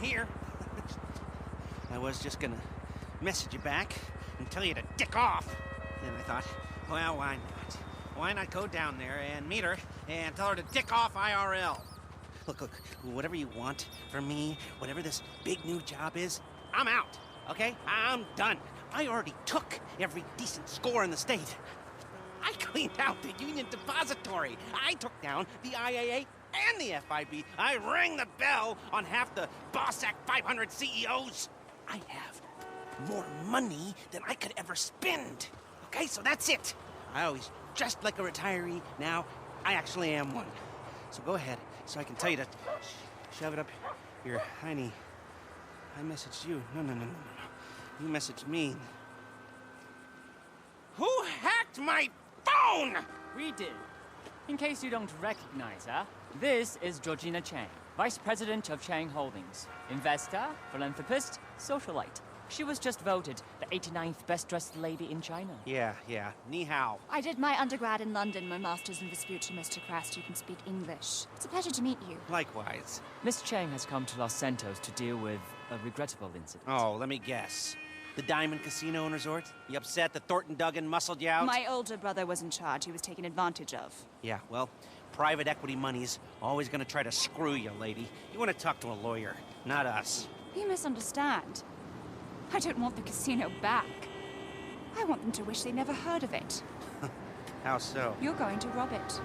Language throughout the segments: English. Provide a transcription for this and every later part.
here. I was just gonna message you back and tell you to dick off. Then I thought, well, why not? Why not go down there and meet her and tell her to dick off IRL? Look, whatever you want from me, whatever this big new job is, I'm out, okay? I'm done. I already took every decent score in the state. I cleaned out the Union Depository. I took down the IAA and the FIB. I rang the bell on half the Boss Act 500 CEOs. I have more money than I could ever spend. Okay, so that's it. I always dressed like a retiree. Now, I actually am one. So go ahead, so I can tell you to shove it up your hiney. I messaged you. No. You messaged me. Who hacked my phone? We did. In case you don't recognize her, this is Georgina Chang, Vice President of Chang Holdings. Investor, philanthropist, socialite. She was just voted the 89th best-dressed lady in China. Yeah. Ni hao. I did my undergrad in London, my master's in dispute, Mr. Crest. You can speak English. It's a pleasure to meet you. Likewise. Miss Chang has come to Los Santos to deal with a regrettable incident. Oh, let me guess. The Diamond Casino and Resort? You upset that Thornton Duggan muscled you out? My older brother was in charge. He was taken advantage of. Yeah, well, private equity money's always gonna try to screw you, lady. You wanna talk to a lawyer, not us. You misunderstand. I don't want the casino back. I want them to wish they never heard of it. How so? You're going to rob it.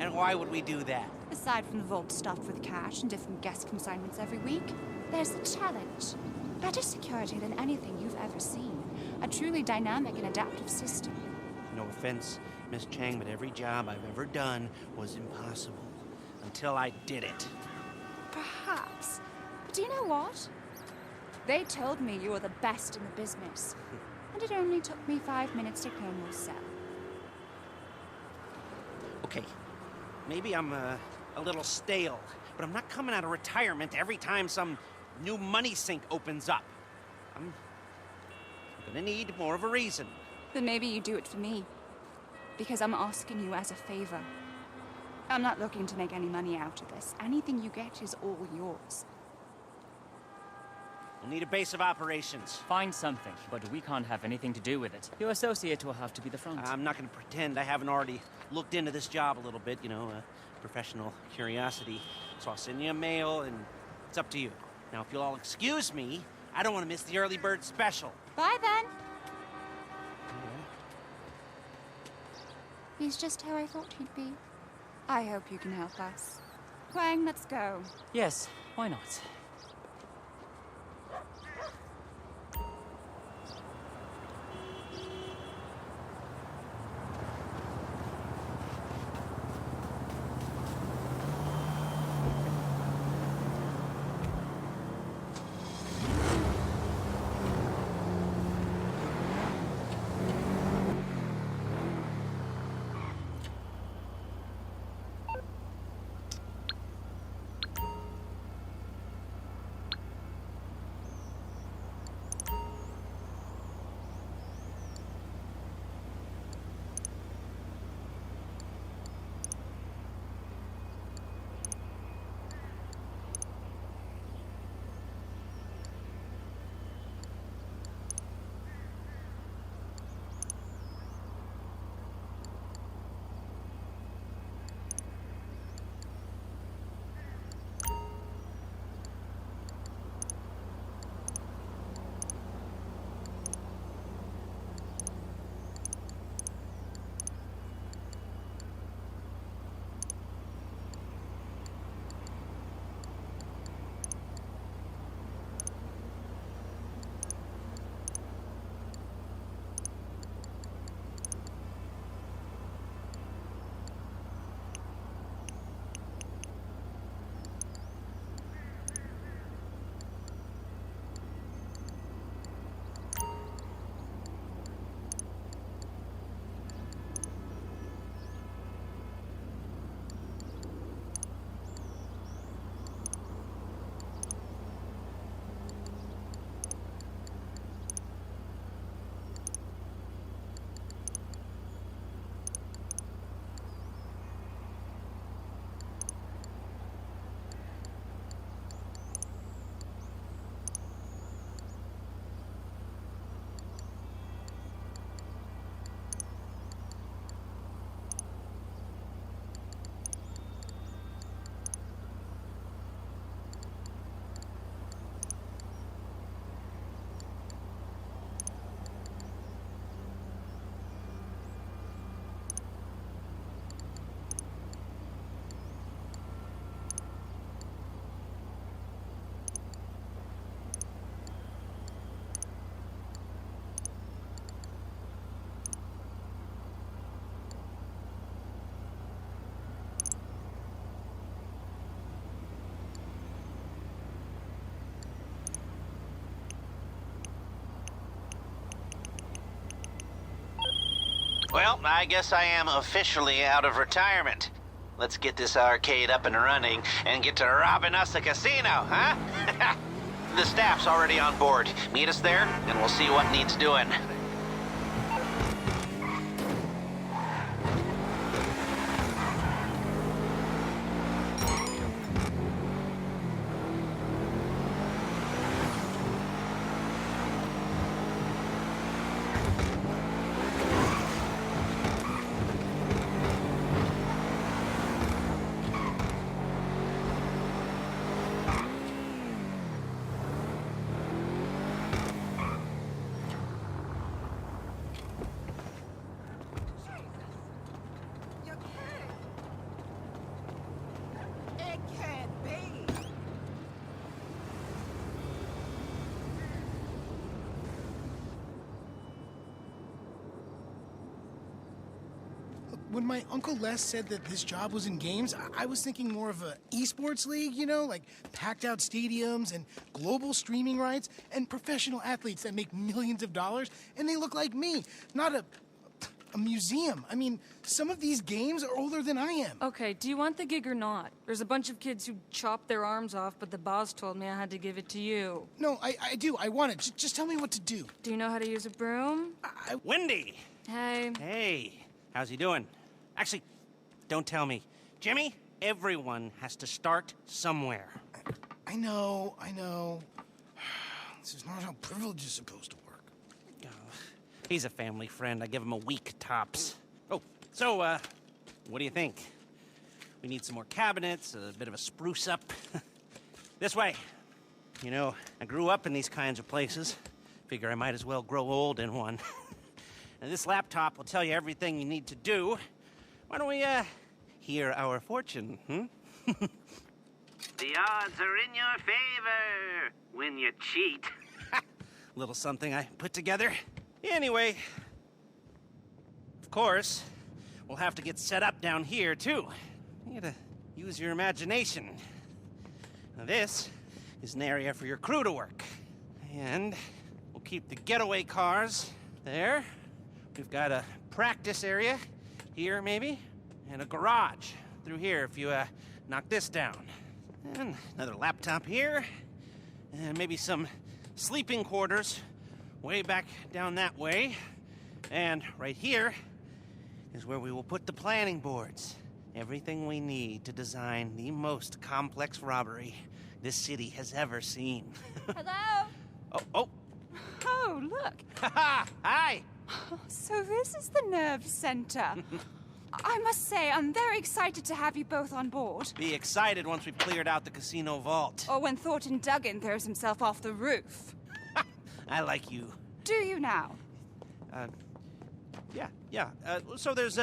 And why would we do that? Aside from the vault stuffed with cash and different guest consignments every week, there's the challenge. Better security than anything you've ever seen. A truly dynamic and adaptive system. No offense, Miss Chang, but every job I've ever done was impossible. Until I did it. Perhaps. But do you know what? They told me you were the best in the business. And it only took me 5 minutes to clone your cell. Okay, maybe I'm a little stale, but I'm not coming out of retirement every time some new money sink opens up. I'm gonna need more of a reason. Then maybe you do it for me. Because I'm asking you as a favor. I'm not looking to make any money out of this. Anything you get is all yours. We'll need a base of operations. Find something, but we can't have anything to do with it. Your associate will have to be the front. I'm not gonna pretend I haven't already looked into this job a little bit, you know, professional curiosity. So I'll send you a mail, and it's up to you. Now, if you'll all excuse me, I don't want to miss the early bird special. Bye then. He's just how I thought he'd be. I hope you can help us. Wang, let's go. Yes, why not? Well, I guess I am officially out of retirement. Let's get this arcade up and running and get to robbing us a casino, huh? The staff's already on board. Meet us there, and we'll see what needs doing. When my Uncle Les said that this job was in games, I was thinking more of a esports league, you know, like packed out stadiums and global streaming rights and professional athletes that make millions of dollars, and they look like me, not a museum. I mean, some of these games are older than I am. Okay, do you want the gig or not? There's a bunch of kids who chopped their arms off, but the boss told me I had to give it to you. No, I do. I want it. Just tell me what to do. Do you know how to use a broom? Wendy! Hey. Hey, how's he doing? Actually, don't tell me. Jimmy, everyone has to start somewhere. I know. This is not how privilege is supposed to work. Oh, he's a family friend. I give him a week tops. Oh, so, what do you think? We need some more cabinets, a bit of a spruce up. This way. You know, I grew up in these kinds of places. Figure I might as well grow old in one. And this laptop will tell you everything you need to do. Why don't we, hear our fortune, The odds are in your favor when you cheat. Little something I put together. Anyway, of course, we'll have to get set up down here, too. You gotta use your imagination. Now, this is an area for your crew to work. And we'll keep the getaway cars there. We've got a practice area here, maybe, and a garage through here if you, knock this down. And another laptop here, and maybe some sleeping quarters way back down that way. And right here is where we will put the planning boards. Everything we need to design the most complex robbery this city has ever seen. Hello? Oh. Oh, look. Hi. So this is the nerve center. I must say, I'm very excited to have you both on board. Be excited once we've cleared out the casino vault. Or when Thornton Duggan throws himself off the roof. I like you. Do you now? Yeah. So there's,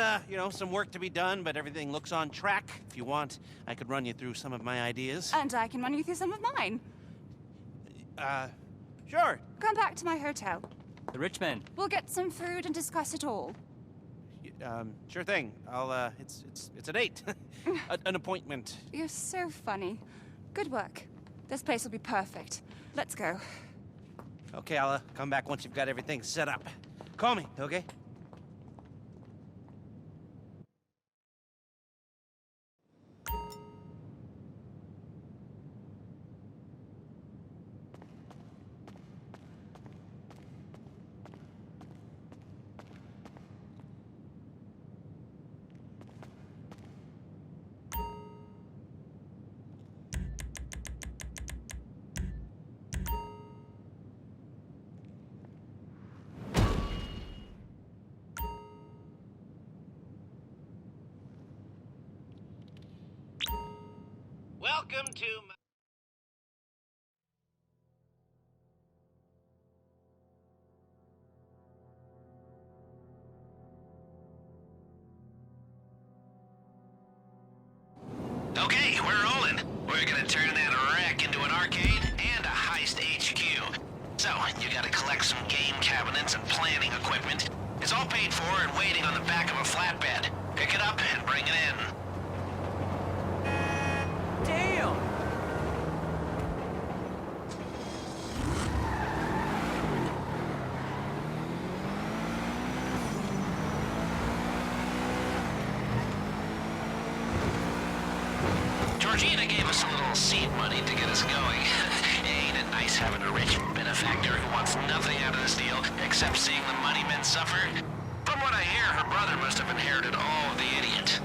some work to be done, but everything looks on track. If you want, I could run you through some of my ideas. And I can run you through some of mine. Sure. Come back to my hotel. The rich man. We'll get some food and discuss it all. Sure thing. It's a date. An appointment. You're so funny. Good work. This place will be perfect. Let's go. Okay, I'll come back once you've got everything set up. Call me, okay? Welcome to my... Okay, we're rolling. We're gonna turn that wreck into an arcade and a Heist HQ. So, you gotta collect some game cabinets and planning equipment. It's all paid for and waiting on the back of a flatbed. Pick it up and bring it in. Damn! Georgina gave us a little seed money to get us going. Ain't it nice having a rich benefactor who wants nothing out of this deal except seeing the money men suffer? From what I hear, her brother must have inherited all of the idiot.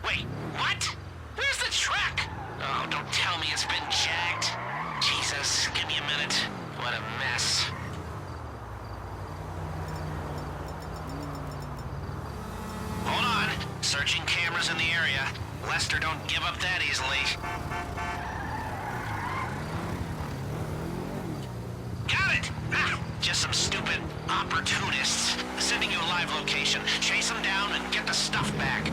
Wait, what? Where's the truck? Oh, don't tell me it's been jacked. Jesus, give me a minute. What a mess. Hold on. Searching cameras in the area. Lester don't give up that easily. Got it! Ah, just some stupid opportunists. Sending you a live location. Chase them down and get the stuff back.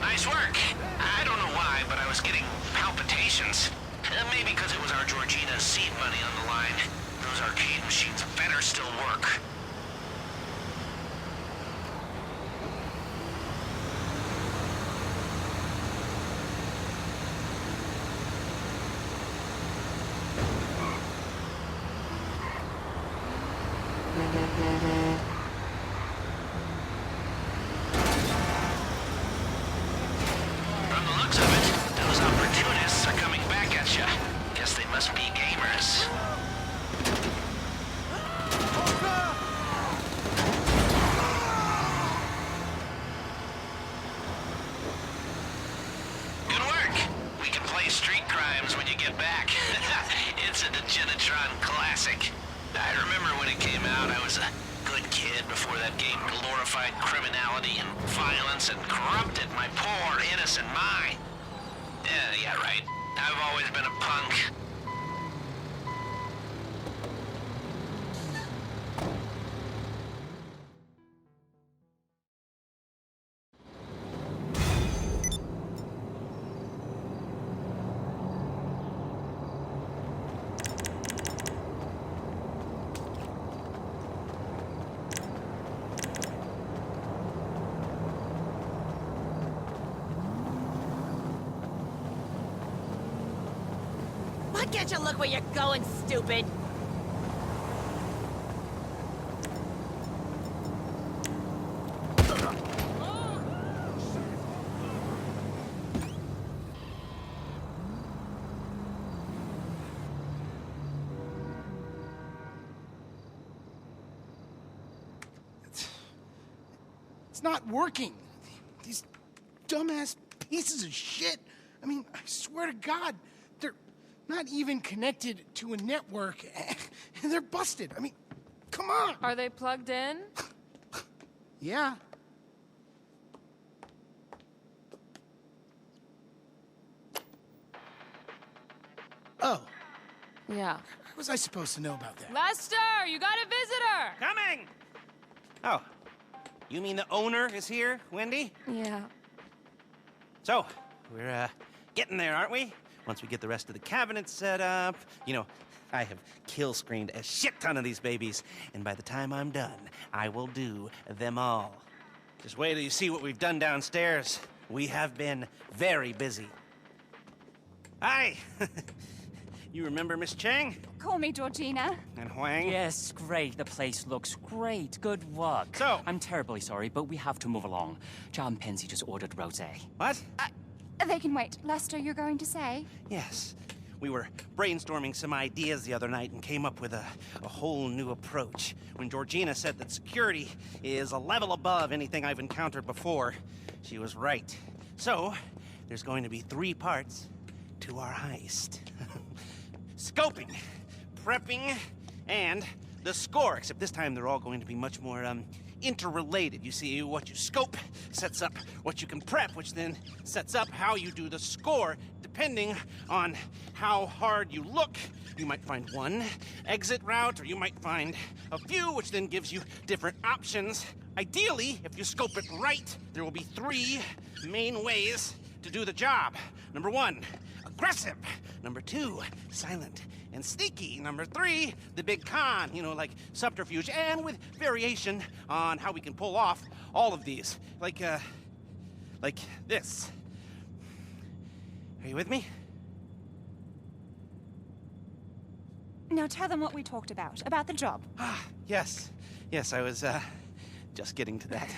Nice work. I don't know why, but I was getting palpitations. Maybe because it was our Georgina's seed money on the line. Those arcade machines better still work. From the looks of it, those opportunists are coming back at you. Guess they must be gamers. it back. It's a Degenitron classic. I remember when it came out, I was a good kid before that game glorified criminality and violence and corrupted my poor, innocent mind. Yeah, right. I've always been a punk. Why can't you look where you're going, stupid? It's not working. These dumbass pieces of shit. I mean, I swear to God, they're not even connected to a network. And they're busted. I mean, come on. Are they plugged in? Yeah. Oh, Yeah. how was I supposed to know about that? Lester, you got a visitor! Coming! Oh, you mean the owner is here, Wendy? Yeah. So, we're, getting there, aren't we? Once we get the rest of the cabinets set up. You know, I have kill-screened a shit ton of these babies, and by the time I'm done, I will do them all. Just wait till you see what we've done downstairs. We have been very busy. Hi! You remember Miss Chang? Call me Georgina. And Huang? Yes, great. The place looks great. Good work. So- I'm terribly sorry, but we have to move along. John Pensy just ordered rosé. What? They can wait. Lester, you're going to say? Yes. We were brainstorming some ideas the other night and came up with a whole new approach. When Georgina said that security is a level above anything I've encountered before, she was right. So, there's going to be 3 parts to our heist. Scoping, prepping, and the score. Except this time they're all going to be much more, interrelated. You see, what you scope sets up what you can prep, which then sets up how you do the score. Depending on how hard you look, you might find one exit route, or you might find a few, which then gives you different options. Ideally, if you scope it right, there will be 3 main ways to do the job. Number 1, aggressive. Number 2, silent and sneaky. Number 3, the big con, you know, like subterfuge, and with variation on how we can pull off all of these. Like this. Are you with me? Now tell them what we talked about the job. Yes. Yes, I was, just getting to that.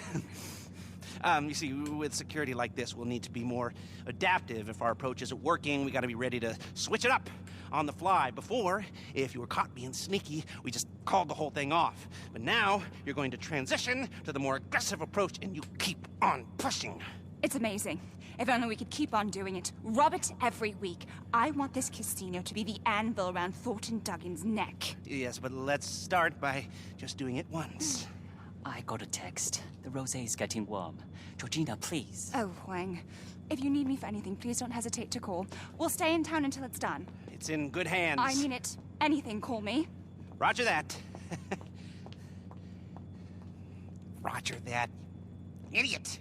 You see, with security like this, we'll need to be more adaptive. If our approach isn't working, we gotta be ready to switch it up on the fly. Before, if you were caught being sneaky, we just called the whole thing off. But now, you're going to transition to the more aggressive approach, and you keep on pushing. It's amazing. If only we could keep on doing it. Rob it every week. I want this casino to be the anvil around Thornton Duggan's neck. Yes, but let's start by just doing it once. I got a text. The rosé's getting warm. Georgina, please. Oh, Huang. If you need me for anything, please don't hesitate to call. We'll stay in town until it's done. It's in good hands. I mean it. Anything, call me. Roger that. Roger that. Idiot.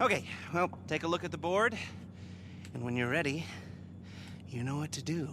Okay, well, take a look at the board. And when you're ready, you know what to do.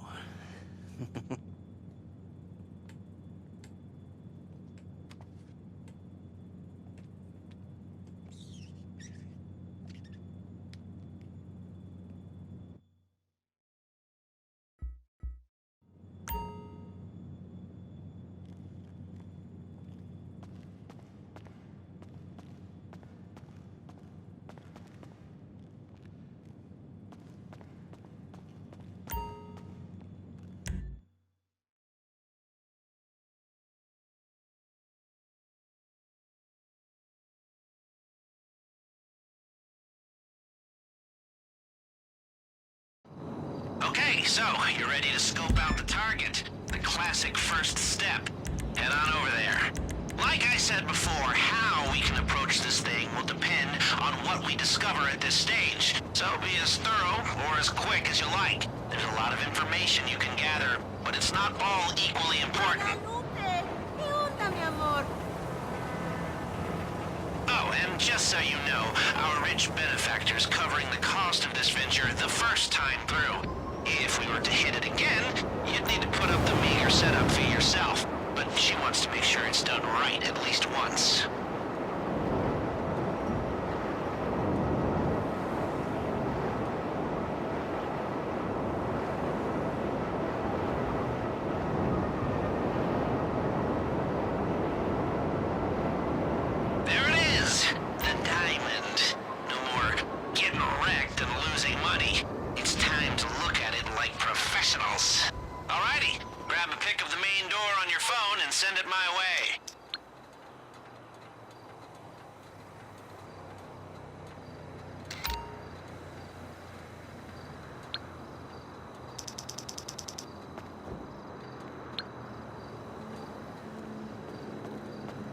Okay, so, you ready to scope out the target? The classic first step. Head on over there. Like I said before, how we can approach this thing will depend on what we discover at this stage. So be as thorough or as quick as you like. There's a lot of information you can gather, but it's not all equally important. Oh, and just so you know, our rich benefactor's covering the cost of this venture the first time through. If we were to hit it again, you'd need to put up the meager setup fee yourself. But she wants to make sure it's done right at least once. There it is! The diamond. No more getting wrecked and losing money. It's time to look at it like professionals. Alrighty, grab a pic of the main door on your phone and send it my way.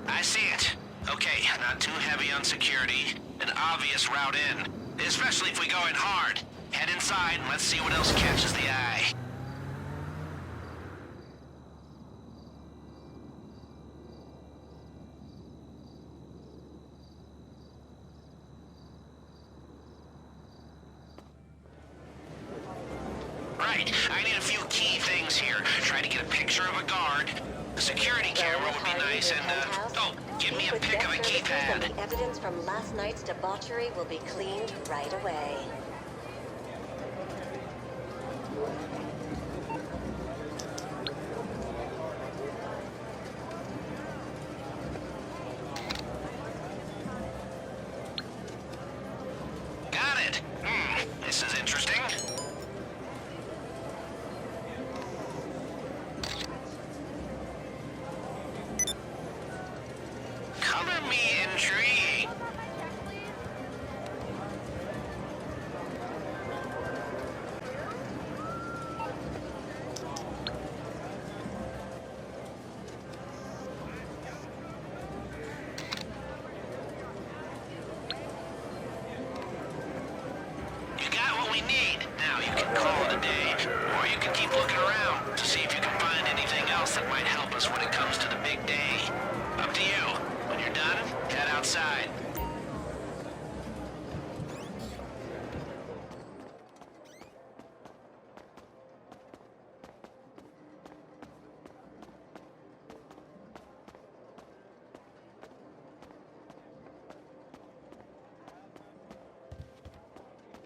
I see it. Okay, not too heavy on security. An obvious route in. Especially if we go in hard. Head inside and let's see what else catches the eye. Right, I need a few key things here. Try to get a picture of a guard. A security camera would be nice, and, oh, give me a pic of a keypad. The evidence from last night's debauchery will be cleaned right away. Got it. This is interesting. Color me intrigued. You got what we need. Now you can call it a day, or you can keep looking around to see if you can find anything else that might help us when it comes to the big day. Up to you. When you're done, head outside.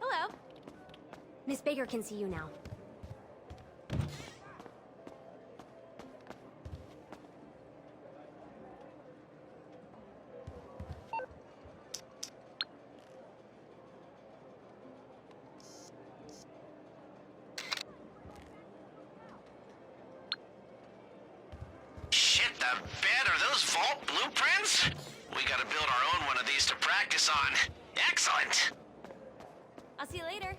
Hello. Miss Baker can see you now. Shit, the bed, are those vault blueprints? We gotta build our own one of these to practice on. Excellent! I'll see you later.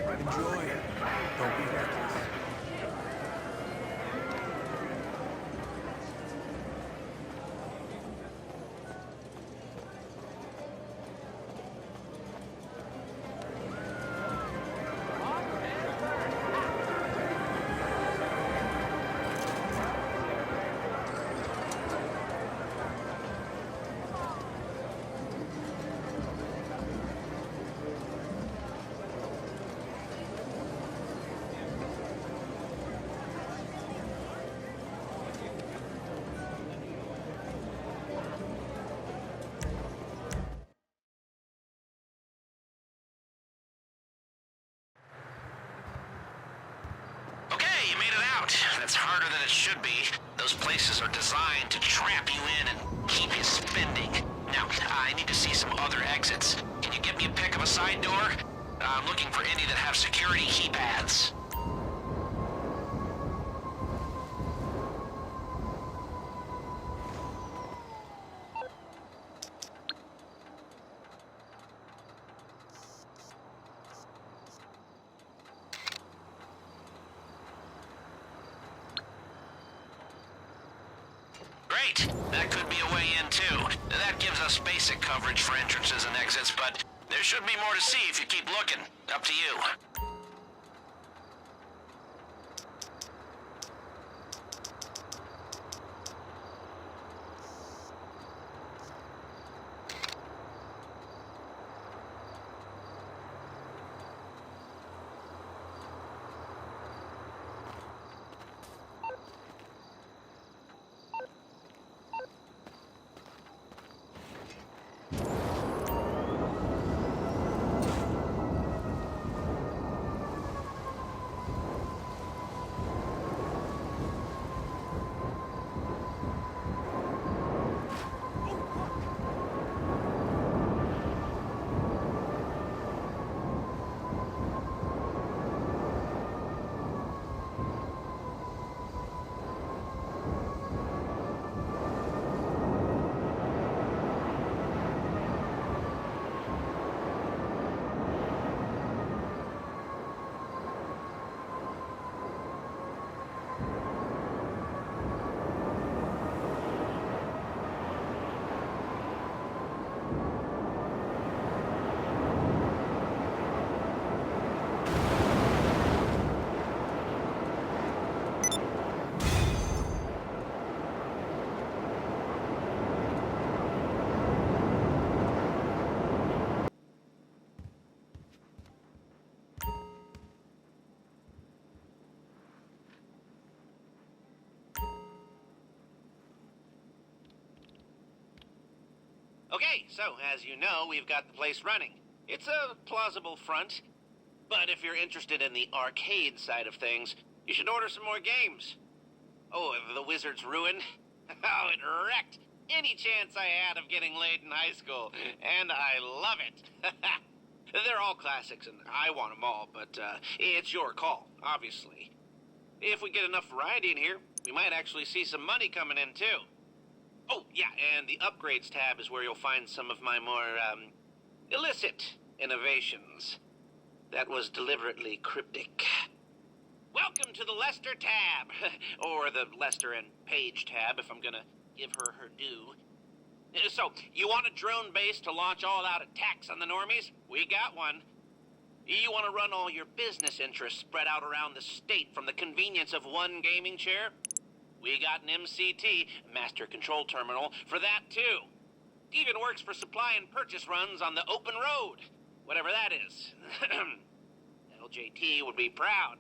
But enjoy it. Don't be reckless. That's harder than it should be. Those places are designed to trap you in and keep you spending. Now, I need to see some other exits. Can you give me a pick of a side door? I'm looking for any that have security keypads. Great! That could be a way in, too. That gives us basic coverage for entrances and exits, but there should be more to see if you keep looking. Up to you. Okay, so as you know, we've got the place running. It's a plausible front, but if you're interested in the arcade side of things, you should order some more games. Oh, the Wizard's Ruin? Oh, it wrecked any chance I had of getting laid in high school, and I love it. They're all classics, and I want them all, but it's your call, obviously. If we get enough variety in here, we might actually see some money coming in, too. Oh, yeah, and the upgrades tab is where you'll find some of my more, illicit innovations. That was deliberately cryptic. Welcome to the Lester tab, or the Lester and Paige tab, if I'm gonna give her her due. So, you want a drone base to launch all-out attacks on the normies? We got one. You want to run all your business interests spread out around the state from the convenience of one gaming chair? We got an MCT, Master Control Terminal, for that too. Even works for supply and purchase runs on the open road, whatever that is. LJT would be proud.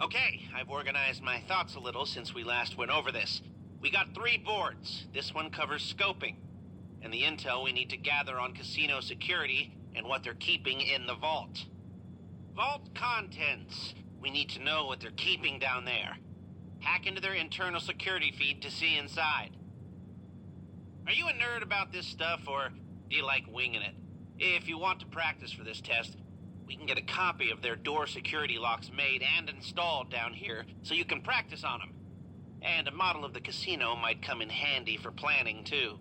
Okay, I've organized my thoughts a little since we last went over this. We got 3 boards. This one covers scoping, and the intel we need to gather on casino security and what they're keeping in the vault. Vault contents. We need to know what they're keeping down there. Hack into their internal security feed to see inside. Are you a nerd about this stuff, or do you like winging it? If you want to practice for this test, we can get a copy of their door security locks made and installed down here so you can practice on them. And a model of the casino might come in handy for planning, too.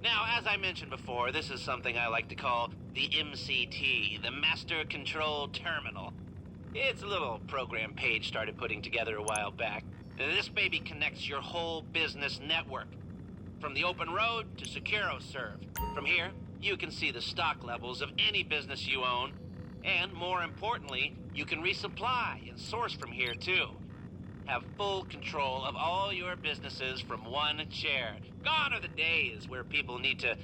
Now, as I mentioned before, this is something I like to call the MCT, the Master Control Terminal. It's a little program Paige started putting together a while back. This baby connects your whole business network, from the open road to SecuroServe. From here, you can see the stock levels of any business you own, and more importantly, you can resupply and source from here too. Have full control of all your businesses from one chair. Gone are the days where people need to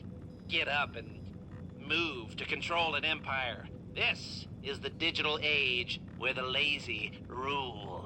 get up and move to control an empire. This is the digital age where the lazy rule.